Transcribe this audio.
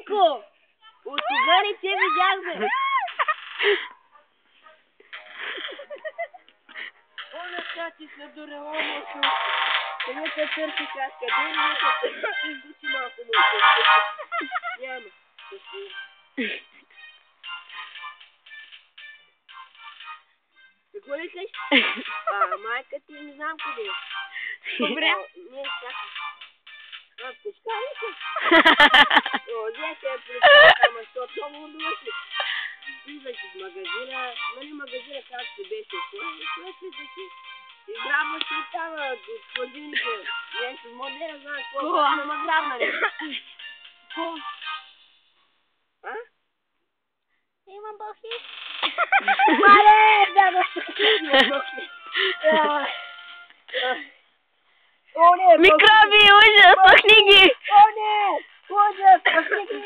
Mico! U Tugani ce vizează? Ona skače se dure omul su. Că ne pe țărci cască, de-aia ne pe țărci, îți ducem acum. Ia mă, să știi. Te golești? Mai că te n-am cu de. Nu vrea? Nu, știacă. Am pușcat aici. O, zi așa e până mă tot omul duce. Слизайте в магазина, нали магазина както беше след си и грабва си там от хладилника нещо, може да не знам какво, ама грабна ли? Какво? А? Имам бълхи. Мале, да, бълхи. О, не, Микроби, ужас, пахни ги! О, не, ужас, пахни ги!